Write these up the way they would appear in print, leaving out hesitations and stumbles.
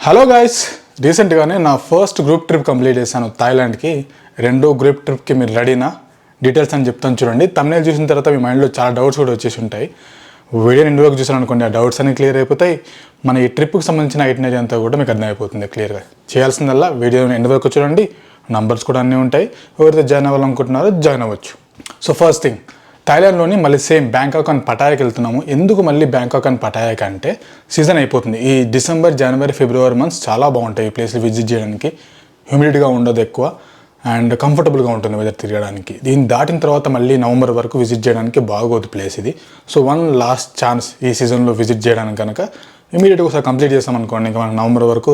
Hello guys, రీసెంట్గానే నా first group trip complete చేశాను థాయిలాండ్కి. రెండో గ్రూప్ ట్రిప్కి మీరు రెడీనా? డీటెయిల్స్ అని చెప్తాను చూడండి. తమ్నేల్ చూసిన తర్వాత మీ మైండ్లో చాలా డౌట్స్ కూడా వచ్చేసి ఉంటాయి. వీడియో ఎండ్ వరకు చూసాను అనుకోండి, ఆ డౌట్స్ అన్ని క్లియర్ అయిపోతాయి. మన ఈ ట్రిప్కి సంబంధించిన ఐటినరీ అంతా కూడా మీకు అర్థమైపోతుంది క్లియర్గా. చేయాల్సిందల్లా వీడియో ఎండ్ వరకు చూడండి. నంబర్స్ కూడా అన్నీ ఉంటాయి. ఎవరైతే జాయిన్ అవ్వాలనుకుంటున్నారో జాయిన్ అవ్వచ్చు. సో ఫస్ట్ థింగ్, థాయిలాండ్లోని మళ్ళీ సేమ్ బ్యాంకాక్ అండ్ పటాయాకి వెళ్తున్నాము. ఎందుకు మళ్ళీ బ్యాంకాక్ అండ్ పటాయాకి అంటే సీజన్ అయిపోతుంది. ఈ డిసెంబర్, జనవరి, ఫిబ్రవరి మంత్స్ చాలా బాగుంటాయి ఈ ప్లేస్లు విజిట్ చేయడానికి. హ్యూమిడిటీగా ఉండదు ఎక్కువ అండ్ కంఫర్టబుల్గా ఉంటుంది వెదర్ తిరగడానికి. దీన్ని దాటిన తర్వాత మళ్ళీ నవంబర్ వరకు విజిట్ చేయడానికి బాగోదు ప్లేస్ ఇది. సో వన్ లాస్ట్ ఛాన్స్ ఈ సీజన్లో విజిట్ చేయడానికి కనుక ఇమీడియట్గా ఒకసారి కంప్లీట్ చేస్తామనుకోండి, ఇంకా మనకు నవంబర్ వరకు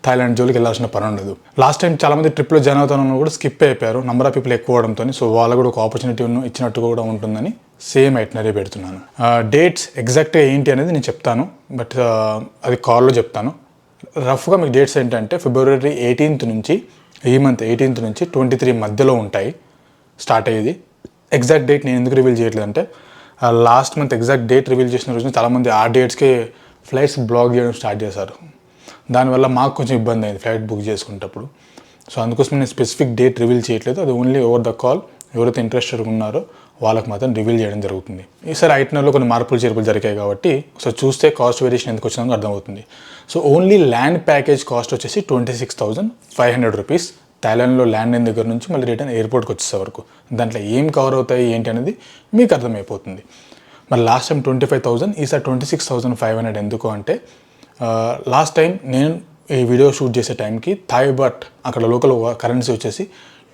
థాయిలాండ్ జోలికి వెళ్ళాల్సిన పని ఉండదు. లాస్ట్ టైం చాలామంది ట్రిప్లో జాయిన్ అవుతానని కూడా స్కిప్ అయిపోయారు, నెంబర్ ఆఫ్ పీపుల్ ఎక్కువ అవడంతో. సో వాళ్ళకు కూడా ఒక ఆపర్చునిటీ ఇచ్చినట్టు కూడా ఉంటుందని సేమ్ ఐటినరీ పెడుతున్నాను. డేట్స్ ఎగ్జాక్ట్గా ఏంటి అనేది నేను చెప్తాను, బట్ అది కాల్లో చెప్తాను. రఫ్గా మీకు డేట్స్ ఏంటంటే ఫిబ్రవరి 18th నుంచి, ఈ మంత్ 18th నుంచి 23 మధ్యలో ఉంటాయి స్టార్ట్ అయ్యేది. ఎగ్జాక్ట్ డేట్ నేను ఎందుకు రివీల్ చేయట్లేదంటే last month exact date reveal చేసిన రోజున చాలామంది ఆ డేట్స్కి ఫ్లైట్స్ బ్లాక్ చేయడం స్టార్ట్ చేశారు. దానివల్ల మాకు కొంచెం ఇబ్బంది అయింది ఫ్లైట్ బుక్ చేసుకునేటప్పుడు. సో అందుకోసం నేను స్పెసిఫిక్ డేట్ రివీల్ చేయట్లేదు. అది ఓన్లీ ఓవర్ ద కాల్ ఎవరైతే ఇంట్రెస్టెడ్ ఉన్నారో వాళ్ళకి మాత్రం రివీల్ చేయడం జరుగుతుంది. ఈసారి ఐటినరీలో కొన్ని మార్పులు చేర్పులు జరిగాయి కాబట్టి సో చూస్తే కాస్ట్ వేరియేషన్ ఎందుకు వచ్చిందో అర్థమవుతుంది. So only land package cost వచ్చేసి 26,500 రూపీస్. థాయిలాండ్లో ల్యాండ్ అయిన దగ్గర నుంచి మళ్ళీ రిటర్న్ ఎయిర్పోర్ట్కి వచ్చేసే వరకు దాంట్లో ఏం కవర్ అవుతాయి ఏంటి అనేది మీకు అర్థమైపోతుంది. మరి లాస్ట్ టైం 25,000, ఈసారి 26,500. ఎందుకు అంటే లాస్ట్ టైం నేను ఈ వీడియో షూట్ చేసే టైంకి థాయ్ బాట్ అక్కడ లోకల్ కరెన్సీ వచ్చేసి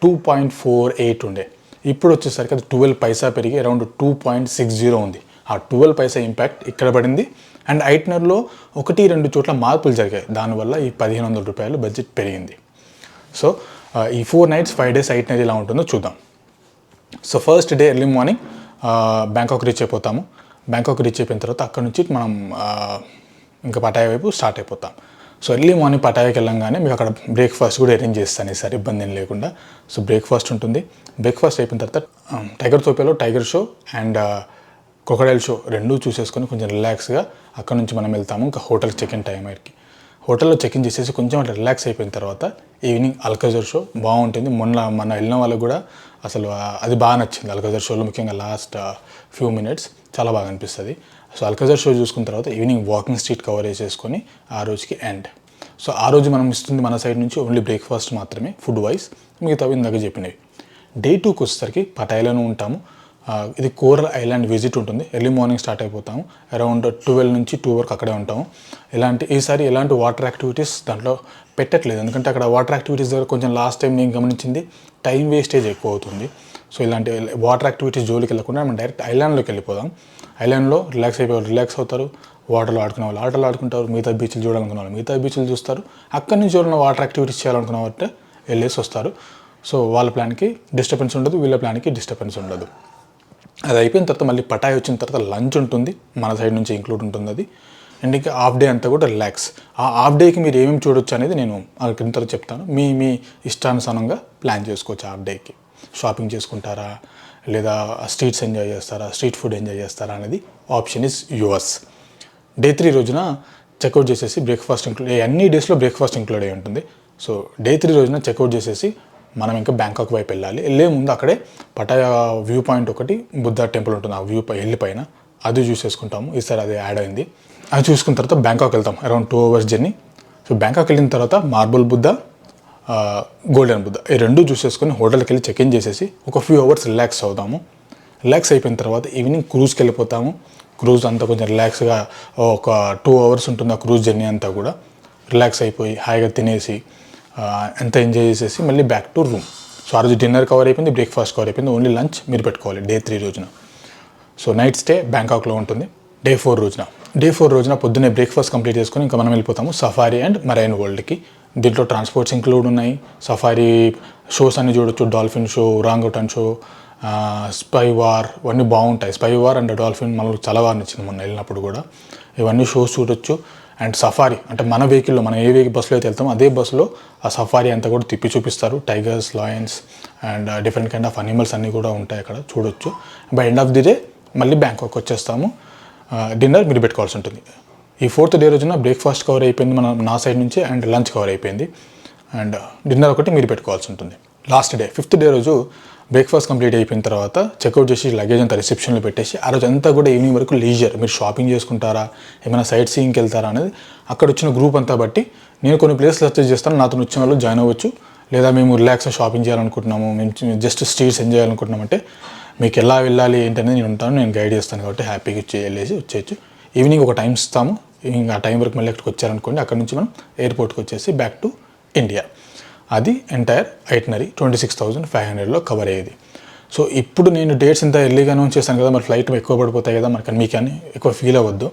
2.48 ఉండే. ఇప్పుడు వచ్చేసరికి అది 12 పైసా పెరిగి అరౌండ్ 2.60 ఉంది. ఆ 12 పైసా ఇంపాక్ట్ ఇక్కడ పడింది. అండ్ ఐటినరీలో 1-2 చోట్ల మార్పులు జరిగాయి. దానివల్ల ఈ 1,500 రూపాయలు బడ్జెట్ పెరిగింది. సో ఈ 4 nights 5 days ఐటినరీ ఎలా ఉంటుందో చూద్దాం. So first day early morning Bangkok reach అయిపోతాము. బ్యాంకాక్ రీచ్ అయిపోయిన తర్వాత అక్కడ నుంచి మనం ఇంకా పటాయా వైపు స్టార్ట్ అయిపోతాం. సో ఎర్లీ మార్నింగ్ పటాయాకి వెళ్ళంగానే మీకు అక్కడ బ్రేక్ఫాస్ట్ కూడా అరేంజ్ చేస్తాను ఈసారి ఇబ్బంది ఏం లేకుండా. సో బ్రేక్ఫాస్ట్ ఉంటుంది. బ్రేక్ఫాస్ట్ అయిపోయిన తర్వాత టైగర్ తోపేలో tiger show and crocodile show రెండూ చూసేసుకొని కొంచెం రిలాక్స్గా అక్కడ నుంచి మనం వెళ్తాము ఇంకా హోటల్కి చెక్-ఇన్ టైం అయ్యి. హోటల్లో చెక్-ఇన్ చేసేసి కొంచెం అట్లా రిలాక్స్ అయిపోయిన తర్వాత ఈవినింగ్ అల్కజర్ షో బాగుంటుంది. మన వెళ్ళిన వాళ్ళకు కూడా అసలు అది బాగా నచ్చింది. అల్కజర్ షోలో ముఖ్యంగా లాస్ట్ ఫ్యూ మినిట్స్ చాలా బాగా అనిపిస్తుంది. సో అల్కజర్ షో చూసుకున్న తర్వాత ఈవినింగ్ వాకింగ్ స్ట్రీట్ కవర్ చేసుకొని ఆ రోజుకి ఎండ్. సో ఆ రోజు మనం ఇస్తుంది మన సైడ్ నుంచి ఓన్లీ బ్రేక్ఫాస్ట్ మాత్రమే ఫుడ్ వైజ్, మిగతావి ఇందాక చెప్పినవి. డే 2కి వచ్చేసరికి పటాయాలోనే ఉంటాము. ఇది కోరల్ ఐలాండ్ విజిట్ ఉంటుంది. ఎర్లీ మార్నింగ్ స్టార్ట్ అయిపోతాము. అరౌండ్ 12 నుంచి 2 వరకు అక్కడే ఉంటాము. ఈసారి ఎలాంటి వాటర్ యాక్టివిటీస్ దాంట్లో పెట్టట్లేదు, ఎందుకంటే అక్కడ వాటర్ యాక్టివిటీస్ దగ్గర కొంచెం లాస్ట్ టైం నేను గమనించింది టైం వేస్టేజ్ ఎక్కువ అవుతుంది. సో ఇలాంటి వాటర్ యాక్టివిటీస్ జోలికి వెళ్ళకుండా మనం డైరెక్ట్ ఐలాండ్లోకి వెళ్ళిపోదాం. ఐలాండ్లో రిలాక్స్ అవుతారు. వాటర్లో ఆడుకునే వాళ్ళు ఆటలు ఆడుకుంటారు. మిగతా బీచ్లు చూడాలనుకున్న వాళ్ళు మిగతా బీచ్లు చూస్తారు. అక్కడి నుంచి ఎవరైనా వాటర్ యాక్టివిటీస్ చేయాలనుకున్న వాళ్ళంటే వెళ్ళేసి వస్తారు. సో వాళ్ళ ప్లాన్కి డిస్టర్బెన్స్ ఉండదు, వీళ్ళ ప్లాన్కి డిస్టర్బెన్స్ ఉండదు. అది అయిపోయిన తర్వాత మళ్ళీ పటాయ్ వచ్చిన తర్వాత లంచ్ ఉంటుంది, మన సైడ్ నుంచి ఇంక్లూడ్ ఉంటుంది అది. అండ్ ఇంకా హాఫ్ డే అంతా కూడా రిలాక్స్. ఆ హాఫ్ డేకి మీరు ఏమేమి చూడొచ్చు అనేది నేను అక్కడి తర్వాత చెప్తాను. మీ ఇష్టానుసారంగా ప్లాన్ చేసుకోవచ్చు. హాఫ్ డేకి షాపింగ్ చేసుకుంటారా, లేదా స్ట్రీట్స్ ఎంజాయ్ చేస్తారా, స్ట్రీట్ ఫుడ్ ఎంజాయ్ చేస్తారా అనేది ఆప్షన్ ఇస్ యువర్స్. డే 3 రోజున చెక్అవుట్ చేసేసి బ్రేక్ఫాస్ట్ అన్ని డేస్లో బ్రేక్ఫాస్ట్ ఇంక్లూడ్ అయి ఉంటుంది. సో డే 3 రోజున చెక్అవుట్ చేసేసి మనం ఇంకా బ్యాంకాక్ వైపు వెళ్ళాలి. వెళ్ళే ముందు అక్కడే పటాయా వ్యూ పాయింట్ ఒకటి బుద్ధ టెంపుల్ ఉంటుంది, ఆ వ్యూ హిల్ పైన అది చూసేసుకుంటాము. ఈసారి అది యాడ్ అయింది. అది చూసుకున్న తర్వాత బ్యాంకాక్ వెళ్తాం. Around 2 hours journey. So Bangkok వెళ్ళిన తర్వాత మార్బుల్ బుద్ధ, గోల్డెన్ బుద్ధ ఈ రెండు చూసేసుకొని హోటల్కి వెళ్ళి చెక్-ఇన్ చేసేసి ఒక ఫ్యూ అవర్స్ రిలాక్స్ అవుతాము. రిలాక్స్ అయిపోయిన తర్వాత ఈవినింగ్ క్రూజ్కి వెళ్ళిపోతాము. క్రూజ్ అంతా కొంచెం రిలాక్స్గా ఒక 2 hours ఉంటుంది ఆ క్రూజ్ జర్నీ అంతా కూడా. రిలాక్స్ అయిపోయి హాయిగా తినేసి ఎంత ఎంజాయ్ చేసేసి మళ్ళీ బ్యాక్ టు రూమ్. సో ఆ రోజు డిన్నర్ కవర్ అయిపోయింది, బ్రేక్ఫాస్ట్ కవర్ అయిపోయింది. ఓన్లీ లంచ్ మీరు పెట్టుకోవాలి డే 3 రోజున. సో నైట్ స్టే బ్యాంకాక్లో ఉంటుంది. డే 4 రోజున పొద్దున్నే బ్రేక్ఫాస్ట్ కంప్లీట్ చేసుకొని ఇంకా మనం వెళ్ళిపోతాము సఫారీ అండ్ మరైన్ వరల్డ్కి. దీంట్లో ట్రాన్స్పోర్ట్స్ ఇంక్లూడ్ ఉన్నాయి. సఫారీ షోస్ అన్ని చూడొచ్చు, dolphin show, orangutan show, spy war, ఇవన్నీ బాగుంటాయి. స్పై వార్ అండ్ డాల్ఫిన్ మనకు చాలా బాగా నచ్చింది మొన్న వెళ్ళినప్పుడు కూడా. ఇవన్నీ షోస్ చూడొచ్చు. అండ్ సఫారీ అంటే మన వెహికల్లో మనం ఏ బస్సులో అయితే వెళ్తామో అదే బస్సులో ఆ సఫారీ అంతా కూడా తిప్పి చూపిస్తారు. Tigers, Lions and different kind of animals అన్నీ కూడా ఉంటాయి అక్కడ చూడొచ్చు. By end of the day మళ్ళీ బ్యాంకాక్ వచ్చేస్తాము. డిన్నర్ మీరు పెట్టుకోవాల్సి ఉంటుంది. ఈ 4th డే రోజున బ్రేక్ఫాస్ట్ కవర్ అయిపోయింది నా సైడ్ నుంచి, అండ్ లంచ్ కవర్ అయిపోయింది, అండ్ డిన్నర్ ఒకటి మీరు పెట్టుకోవాల్సి ఉంటుంది. లాస్ట్ డే 5th డే రోజు బ్రేక్ఫాస్ట్ కంప్లీట్ అయిపోయిన తర్వాత చెక్అవుట్ చేసి లగేజ్ అంతా రిసెప్షన్లో పెట్టేసి ఆ రోజు అంతా కూడా ఈవినింగ్ వరకు లీజర్. మీరు షాపింగ్ చేసుకుంటారా, ఏమైనా సైట్ సీయింగ్కి వెళ్తారా అనేది అక్కడ వచ్చిన గ్రూప్ అంతా బట్టి నేను కొన్ని ప్లేస్లు సజెస్ట్ చేస్తాను. నాతో వచ్చిన వాళ్ళు జాయిన్ అవ్వచ్చు. లేదా మేము రిలాక్స్గా షాపింగ్ చేయాలనుకుంటున్నాము, మేము జస్ట్ స్ట్రీట్స్ ఎంజాయ్ చేయాలనుకుంటున్నాం అంటే మీకు ఎలా వెళ్ళాలి ఏంటనేది నేను ఉంటాను, నేను గైడ్ చేస్తాను. కాబట్టి హ్యాపీగా వెళ్ళేసి వచ్చేయచ్చు. ఈవినింగ్ ఒక టైం ఇస్తాము. ఈవినింగ్ ఆ టైం వరకు మళ్ళీ అక్కడికి వచ్చారనుకోండి, అక్కడ నుంచి మనం ఎయిర్పోర్ట్కి వచ్చేసి బ్యాక్ టు ఇండియా. అది ఎంటైర్ ఐటనరీ 26,500లో కవర్ అయ్యేది. సో ఇప్పుడు నేను డేట్స్ ఇంత ఎర్లీగా అనౌన్స్ చేశాను కదా, మరి ఫ్లైట్ ఎక్కువ పడిపోతాయి కదా మనకి, మీకు అని ఎక్కువ ఫీల్ అవ్వద్దు.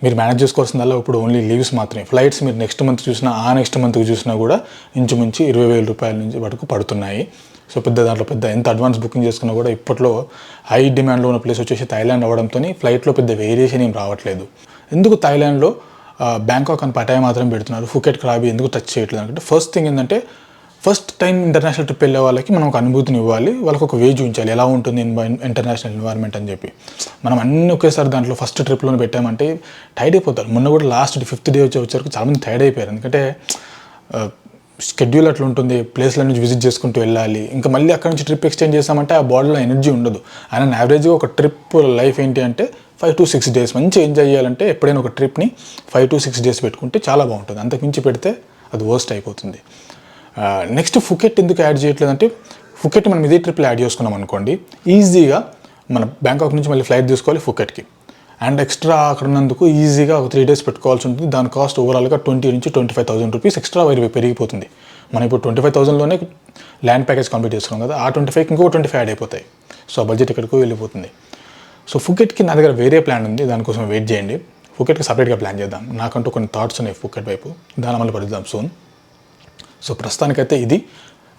మీరు మేనేజ్ చేసుకోవాల్సిందల్లా ఇప్పుడు ఓన్లీ లీవ్స్ మాత్రమే. ఫ్లైట్స్ మీరు నెక్స్ట్ మంత్ చూసినా, ఆ నెక్స్ట్ మంత్కి చూసినా కూడా ఇంచుమించి 20,000 రూపాయల నుంచి వరకు పడుతున్నాయి. సో దాంట్లో ఎంత అడ్వాన్స్ బుకింగ్ చేసుకున్నా కూడా ఇప్పట్లో హై డిమాండ్లో ఉన్న ప్లేస్ వచ్చేసి థాయిలాండ్ అవ్వడంతో ఫ్లైట్లో పెద్ద వేరియేషన్ ఏం రావట్లేదు. ఎందుకు థాయిలాండ్లో బ్యాంకాక్ అని పటాయా మాత్రం పెడుతున్నారు, ఫుకెట్ క్రాబీ ఎందుకు టచ్ చేయట్లేదు అంటే, ఫస్ట్ థింగ్ ఏంటంటే ఫస్ట్ టైం ఇంటర్నేషనల్ ట్రిప్ వెళ్ళే వాళ్ళకి మనం ఒక అనుభూతిని ఇవ్వాలి, వాళ్ళకి ఒక వేజ్ ఉంచాలి, ఎలా ఉంటుంది ఇంటర్నేషనల్ ఎన్వైర్న్మెంట్ అని చెప్పి. మనం అన్నీ ఒకేసారి దాంట్లో ఫస్ట్ ట్రిప్లోనే పెట్టామంటే టైర్డ్ అయిపోతారు. మొన్న కూడా లాస్ట్ 5th డే వచ్చేవరకు చాలామంది టైర్డ్ అయిపోయారు. ఎందుకంటే షెడ్యూల్ అట్లా ఉంటుంది, ప్లేస్ల నుంచి విజిట్ చేసుకుంటూ వెళ్ళాలి, ఇంకా మళ్ళీ అక్కడ నుంచి ట్రిప్ ఎక్స్టెండ్ చేసామంటే ఆ బాడీలో ఎనర్జీ ఉండదు. ఆయన యావరేజ్గా ఒక ట్రిప్ లైఫ్ ఏంటి అంటే 5 to 6 days మంచిగా ఎంజాయ్ చేయాలంటే ఎప్పుడైనా ఒక ట్రిప్ని 5 to 6 days పెట్టుకుంటే చాలా బాగుంటుంది. అంతకుమించి పెడితే అది వర్స్ట్ అయిపోతుంది. నెక్స్ట్ ఫుకెట్ ఎందుకు యాడ్ చేయట్లేదంటే, ఫుకెట్ మనం ఇదే ట్రిప్లో యాడ్ చేసుకున్నాం అనుకోండి, ఈజీగా మన బ్యాంకాక్ నుంచి మళ్ళీ ఫ్లైట్ తీసుకోవాలి ఫుకెట్కి, అండ్ ఎక్స్ట్రా అక్కడ ఉన్నందుకు ఈజీగా ఒక 3 days పెట్టుకోవాల్సి ఉంటుంది. దాని కాస్ట్ ఓవరాల్గా 20,000 నుంచి 25,000 రూపీస్ ఎక్స్ట్రా పెరిగిపోతుంది. మనం ఇప్పుడు 25,000లోనే ల్యాండ్ ప్యాకేజ్ కంప్లీట్ చేసుకున్నాం కదా, ఆ 25కి ఇంకో 25 యాడ్ అయిపోతాయి. సో ఆ బడ్జెట్ ఇక్కడికి వెళ్ళిపోతుంది. సో ఫుకెట్కి నా దగ్గర వేరే ప్లాన్ ఉంది, దానికోసం వెయిట్ చేయండి. ఫుకెట్కి సపరేట్గా ప్లాన్ చేద్దాం. నాకంటూ కొన్ని థాట్స్ ఉన్నాయి ఫుకెట్ వైపు, దాని అమలు పడుద్దాం సూన్. సో ప్రస్తుతానికైతే ఇది.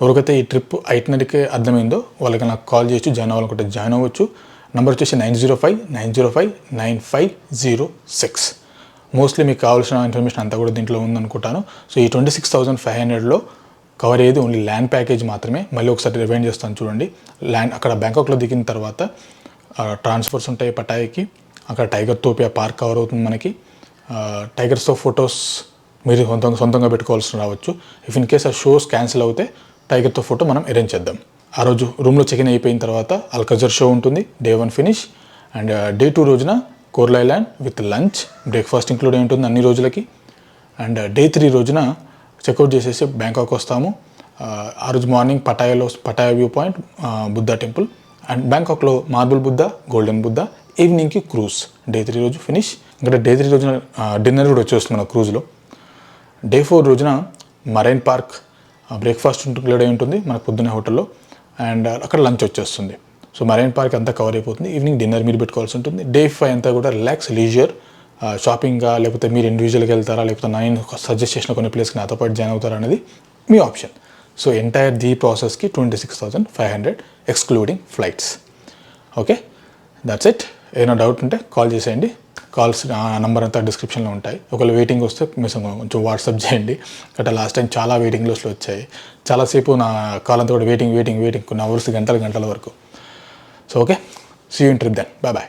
ఎవరికైతే ఈ ట్రిప్ ఐటనరీకే అర్థమైందో వాళ్ళకి నాకు కాల్ చేయొచ్చు, జాయిన్ అవ్వాలనుకుంటే జాయిన్ అవ్వచ్చు. నెంబర్ వచ్చేసి 905-905-9506. మోస్ట్లీ మీకు కావాల్సిన ఇన్ఫర్మేషన్ అంతా కూడా దీంట్లో ఉందనుకుంటాను. సో ఈ 26,500లో కవర్ అయ్యేది ఓన్లీ ల్యాండ్ ప్యాకేజ్ మాత్రమే. మళ్ళీ ఒకసారి రివైండ్ చేస్తాను చూడండి. అక్కడ బ్యాంకాక్లో దిగిన తర్వాత ట్రాన్స్ఫర్స్ ఉంటాయి పటాయాకి, అక్కడ టైగర్ తోపియా పార్క్ కవర్ అవుతుంది మనకి. టైగర్స్తో ఫొటోస్ మీరు సొంతంగా పెట్టుకోవాల్సి రావచ్చు. ఇఫ్ ఇన్ కేస్ ఆ షోస్ క్యాన్సిల్ అవుతే టైగర్తో ఫోటో మనం అరేంజ్ చేద్దాం. ఆ రోజు రూమ్లో చెక్ ఇన్ అయిపోయిన తర్వాత అల్కజర్ షో ఉంటుంది, Day 1 ఫినిష్. అండ్ Day 2 రోజున court island with lunch, breakfast include అయి ఉంటుంది అన్ని రోజులకి. అండ్ Day 3 రోజున చెక్అవుట్ చేసేసి బ్యాంకాక్ వస్తాము. ఆ రోజు morning Pattaya view point, Buddha temple, and బ్యాంకాక్లో మార్బుల్ బుద్ధా, గోల్డెన్ బుద్ధా. ఈవినింగ్కి క్రూజ్. Day 3 రోజు ఫినిష్. ఇంకా Day 3 రోజున డిన్నర్ కూడా వచ్చేస్తుంది మన క్రూజ్లో. Day 4 రోజున మరైన్ పార్క్, బ్రేక్ఫాస్ట్ ఇంక్లూడ్ అయి ఉంటుంది మనకు పొద్దున్న హోటల్లో, అండ్ అక్కడ లంచ్ వచ్చేస్తుంది. సో మరైన్ పార్క్ అంతా కవర్ అయిపోతుంది. ఈవినింగ్ డిన్నర్ మీరు పెట్టుకోవాల్సి ఉంటుంది. Day 5 అంతా కూడా రిలాక్స్, లీజర్, షాపింగ్గా, లేకపోతే మీరు ఇండివిజువల్గా వెళ్తారా, లేకపోతే నేను సజెస్ట్ చేసిన కొన్ని ప్లేస్కి నాతో పాటు జాయిన్ అవుతారా అనేది మీ ఆప్షన్. సో ఎంటైర్ ది ప్రాసెస్కి 26,500 excluding flights. Okay, that's it. ఏమైనా డౌట్ ఉంటే కాల్ చేసేయండి. కాల్స్ నంబర్ అంతా డిస్క్రిప్షన్లో ఉంటాయి. ఒకవేళ వెయిటింగ్ వస్తే మీరు కొంచెం వాట్సాప్ చేయండి. గట్రా లాస్ట్ టైం చాలా వెయిటింగ్ లిస్ట్లో వచ్చాయి. చాలాసేపు నా కాల్ అంతా కూడా వెయిటింగ్ కొన్ని అవర్స్, గంటల వరకు. So okay, see you in trip then. Bye.